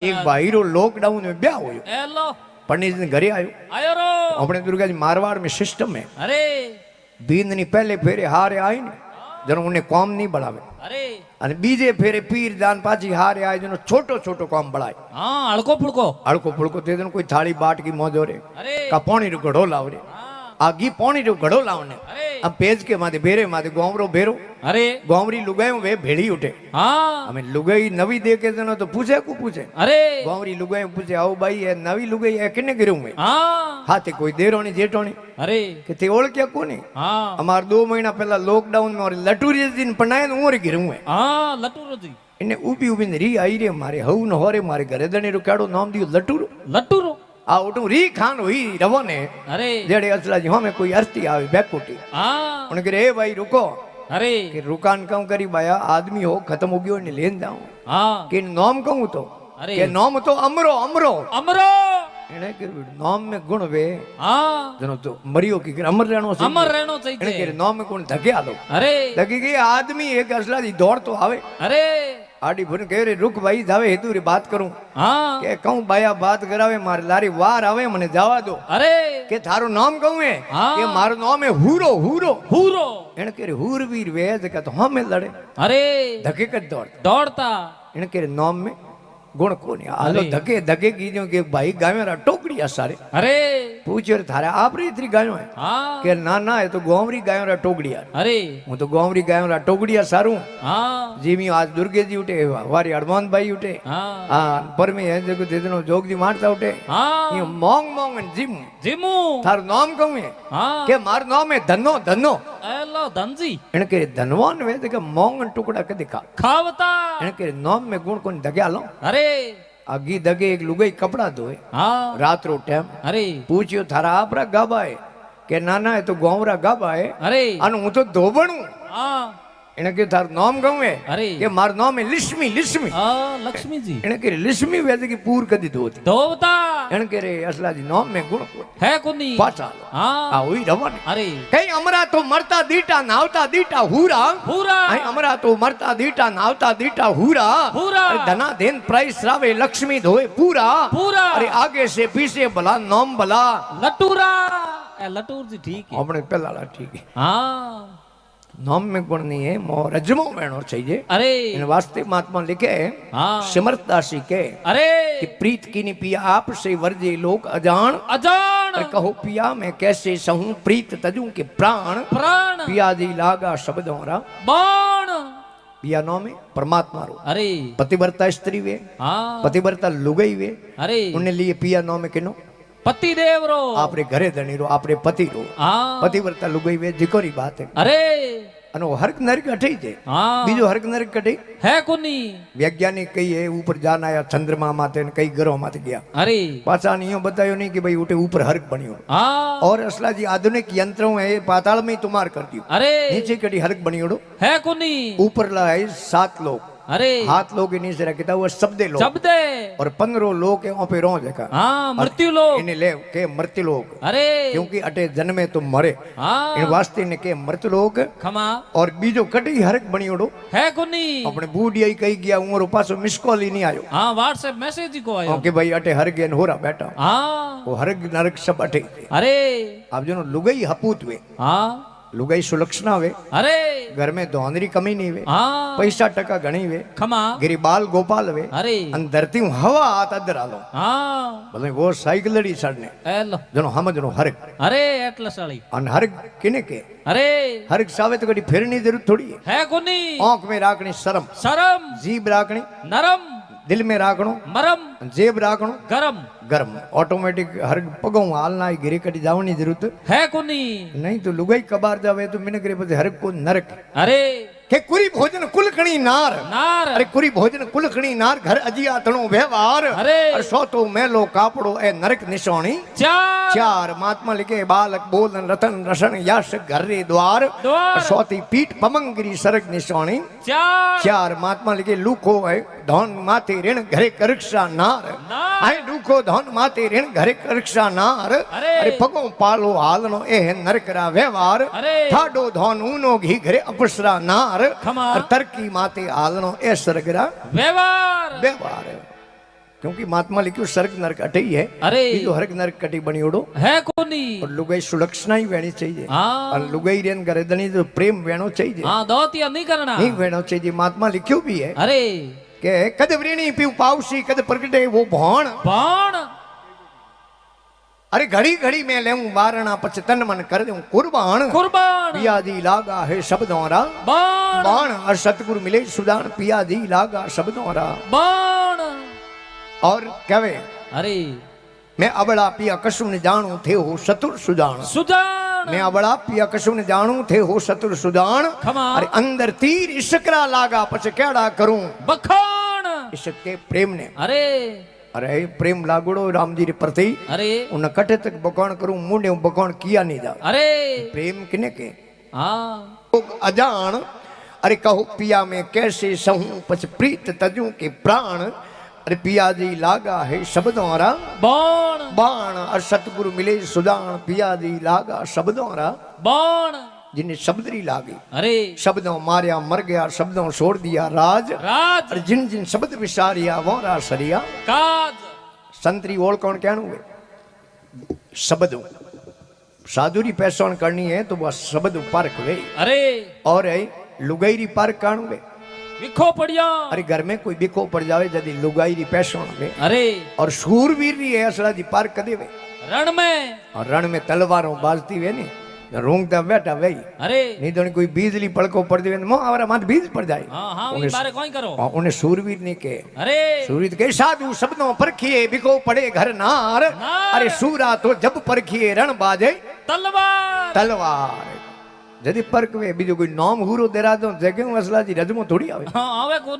एक भाई रो लॉकडाउन में ब्याह हुयो हेलो पंडित जी घरे आयो आयो रो अपने दुर्गा जी मारवाड़ में सिस्टम है अरे बींदनी पहले फेरे हारे आई ने जनो उन्हें काम नहीं बढ़ावे अरे અને બીજે ફેરે પીર દાન પાછી હારે આય જેનો છોટો છોટો કામ બળાય हाँ हड़को फुड़को હળકો ફુળકો તે જનો કોઈ થાળી બાટ કી મોજો રે अरे કા પાણી રો ઘડો લાવ રે हाँ આ ઘી પાણી રો ઘડો લાવને अरे આ પેજ કે માથે ભેરે માથે ગોમરો ભેરો अरे ગોમરી લુગાયો વે ભેડી ઉઠે हाँ અમે લુગાઈ નવી દેખે જનો તો પૂછે કો પૂછે अरे ગોમરી લુગાયો પૂછે આવો ભાઈ એ નવી લુગાઈ એ કેને કર્યું મે हाँ હાથે કોઈ દેરોણી જેઠોણી अरे કે તે ઓળખ્યા કોને हाँ અમાર 2 મહિના પહેલા લોકડાઉન માં લટુરી દીન પણાય ને ઓર ગીરું હે हाँ लटूरो जी એને ઊભી ઊભી રી આઈ રે મારે હવ ન હોરે મારે ઘરે દણી રો કાડો નામ દિયો લટુરો लटूरो આ ઓટું રી ખાન હોઈ રવને अरे જેડે અસલાજી હમે કોઈ અર્તી આવે બેકોટી हाँ ઉને કે રે ભાઈ रुको अरे કે रुकान कहूं करी बाया आदमी हो खत्म हो गयो ने लेन जाऊं हाँ કે नाम कहूं तो अरे કે नाम तो अमरो अमरो अमरो એને કે नाम में गुण वे हाँ जनो तो मरियो की अमर रहनो से अमर रहनो એને चाहिए કે नाम में गुण धके आलो अरे धके के आदमी एक असलाजी दौड़ तो आवे अरे आडी भन के रे रुक भाई जावे हेतु रे बात करूं हाँ के कहूं बाया बात करावे मारे लारी वार आवे मने जावा दो अरे के थारो नाम कहूं है हाँ। के मारो नाम है हूरो हूरो हूरो એને કે હૂરવીર વેદ કે તો હમે લડે अरे ધકે કદ દોડ दौड़ता એને કે નામ में गुण कोनी हालो अरे। धके धके कीजो के भाई गावेरा टोकड़िया सारे अरे पूछ्यो रे थारे आपरी इतरी गायो है हाँ के ना ना ये तो गोमरी गायोरा टोकड़िया अरे હું તો ગોમરી ગાયોરા ટોકડિયા સારું हाँ જીમી આજ દુર્ગેજી ઉઠે વારી હનુમાન ભાઈ ઉઠે हाँ આ પરમે હે જગુ તેનો જોગજી મારતા ઉઠે हाँ ઈ મોંગ મોંગ ને જીમ जिमू તારું નામ કહું હે हाँ કે મારું નામ હે ધનો ધનો हेलो धनजी એને કે ધનવાન વે કે મોંગ ને ટુકડા કદી ખા खावता એને કે નામ में गुण कोन धग्या लो अरे आगी धगे एक लुगाई कपड़ा धोए हाँ रात रो टाइम अरे पूछ्यो थारा आपरा गाबा है के नाना है तो गोमरा गाबा है अरे अनु हूं तो धोबणू हाँ એને કે તારું નામ કહું હે अरे કે મારું નામ હે લિસ્મી લિસ્મી हाँ लक्ष्मी जी એને કે લિસ્મી વેદ की पूर कदी धोती धोवता એને કે રે असलाजी नाम में गुण कोन है कुनी पाछा लो हाँ आ हुई रवन अरे कई अमरा तो मरता दीटा नावता दीटा हुरा पूरा आई अमरा तो मरता दीटा नावता दीटा हुरा पूरा अरे धना देन प्राइस रावे लक्ष्मी धोए पूरा पूरा अरे आगे से पीछे भला नाम भला लटूरा ए लटूर जी ठीक है अपने पहला ठीक है हाँ नाम में गुण नहीं है मो रजमो वेणो चाहिए अरे इन वास्ते महात्मा लिखे हाँ सिमरदासी के अरे कि प्रीत की नी पिया आप से वर्जे लोग अजान अजान अरे कहो पिया मैं कैसे सहूं प्रीत तजू के प्राण प्राण पिया जी लागा शब्दों रा बाण पिया नो में परमात्मा रो अरे पतिव्रता स्त्री वे हाँ पतिव्रता लुगाई वे अरे उन्हें लिए पिया नो में किनो पति देव रो आपरे घरे धनी रो आपरे पति रो हाँ पतिव्रता लुगाई वे जिकोरी बात है अरे अनो हरक नरक अठई थे हाँ बीजो हरक नरक कठई है कुनी वैज्ञानिक कई है ऊपर जाना आया चंद्रमा माते कई ग्रहों माते गया अरे पाछा नहीं बतायो नहीं कि भाई उठे ऊपर हरक बनियो हाँ और असला जी आधुनिक यंत्रों है पाताल में ही तुम्हार कर दियो अरे नीचे कड़ी हरक बनियोड़ो है कुनी ऊपर ला है 7 लोग अरे हाथ लोग नीचे रखता हुआ शब्दे लोग शब्द है और 15 लोग वहाँ पे रो देखा हाँ मृत्यु लोग इन्हें ले के मृत्यु लोग अरे क्योंकि अटे जन्मे तो मरे इन हाँ वास्ते ने के मृत्यु लोग खमा और बीजो कटी हरक बनियोड़ो है कुनी अपने बूढ़िया ही कही गया उमर पासो मिस कॉल ही नहीं आयो हाँ व्हाट्सएप मैसेज को आयो कि भाई अटे हरक गेन हो रहा बैठा हाँ वो हरक नरक सब अटे अरे आप जो लुगाई हपूत वे हाँ लुगाई सुलक्षणा वे अरे घर में धोंदरी कमी नहीं वे हाँ पैसा टका घणी वे खमा गिरिबाल गोपाल वे अरे अन धरती हूं हवा हाथ अदर आलो हाँ भले वो साइकिल लड़ी सड़ने हेलो जनो हम जनो हरक अरे एटला साली अन हरक किने के अरे हरक सावे तो कड़ी फिरनी जरूरत थोड़ी है है कुनी आंख में राखनी शर्म शरम जीभ राखनी नरम दिल में राखणो मरम जेब राखणो गरम गरम ऑटोमेटिक हर पगों हालना ही गिरी कटी जावनी जरूरत है कुनी नहीं तो लुगाई कबार जावे तो मिने करे पछे हर को नरक अरे के कुरी भोजन कुलखणी नार नार अरे कुरी भोजन कुलखणी नार घर अजिया तणो व्यवहार अरे सोतो मेलो कापड़ो ए नरक निशानी चार चार महात्मा लिखे बालक बोलन रतन रसन यश घर रे द्वार द्वार सोती पीठ पमंगरी सरग निशानी चार चार महात्मा लिखे लूखो है धन माथे ऋण घरे करक्षा नार नार आई लूखो धन माथे ऋण घरे करक्षा नार अरे अरे पगों पालो हालनो ए नरक रा व्यवहार अरे ठाडो धन ऊनो घी घरे अपसरा नार खमा और तरकी माते हालनो ए सरगरा व्यवहार व्यवहार क्योंकि महात्मा लिखियो स्वर्ग नरक अटे ही है अरे बीजो हरक नरक कटी बनियोड़ो है कोनी और लुगाई सुलक्षणा ही वेणी चाहिए हाँ और लुगाई रेन गरदनी तो प्रेम वेणो चाहिए हाँ दौतिया नहीं करना नहीं वेणो चाहिए महात्मा लिखियो भी है अरे के कद व्रेणी पीऊ पावसी कद प्रगटे वो भण पण अरे घड़ी घड़ी में लेऊं बारणा पछ तन मन कर दूं कुर्बान कुर्बान पियादी लागा है शब्दों रा बाण बाण और सतगुरु मिले सुदान पियादी लागा शब्दों रा बाण और कहे अरे मैं अबड़ा पिया कशु ने जानू थे हो शत्रु सुदान सुजान मैं अबड़ा पिया कशु ने जानू थे हो शत्रु सुदान खमा अरे अंदर तीर इशकरा लागा पछ केड़ा करूं बखान इसके प्रेम ने अरे अरे प्रेम लागुड़ो राम जी रे प्रति अरे उन कटे तक बकौन करूं मुंडे बकौन किया नहीं जा अरे प्रेम किने के हाँ लोग अजान अरे कहो पिया में कैसे सहूं पछ प्रीत तजू के प्राण अरे पिया जी लागा है शब्दों रा बाण बाण और सतगुरु मिले सुदान पिया जी लागा शब्दों रा बाण जिन्हें शब्दरी लागी अरे शब्दों मारिया मर गया शब्दों छोड़ दिया राज राज और जिन जिन शब्द विसारिया वो रा सरिया काज संतरी ओल कौन कहणु है शब्दों साधुरी पहचान करनी है तो वह शब्द पारक वे अरे और है लुगाईरी पारक काणु वे विखो पड़िया अरे घर में कोई बिको पड़ जावे जदी लुगाईरी पहचान वे अरे और शूरवीर री है असला जी पार कदे वे रण में और रण में तलवारों बाजती वे ने रोंगता बैठा वे अरे नहीं तो कोई बिजली पड़को पड़ देवे मो हमारा माथ बीज पड़ जाए हाँ हाँ वही बारे कोई करो उन्हें शूरवीर ने के अरे शूरवीर के साधु शब्दों परखिए बिको पड़े घर नार नार। अरे सूरा तो जब परखिए रण बाजे तलवार तलवार जदी परक वे बीजो कोई नाम हुरो देरा दो जगे असला जी रजमो थोड़ी आवे हाँ आवे को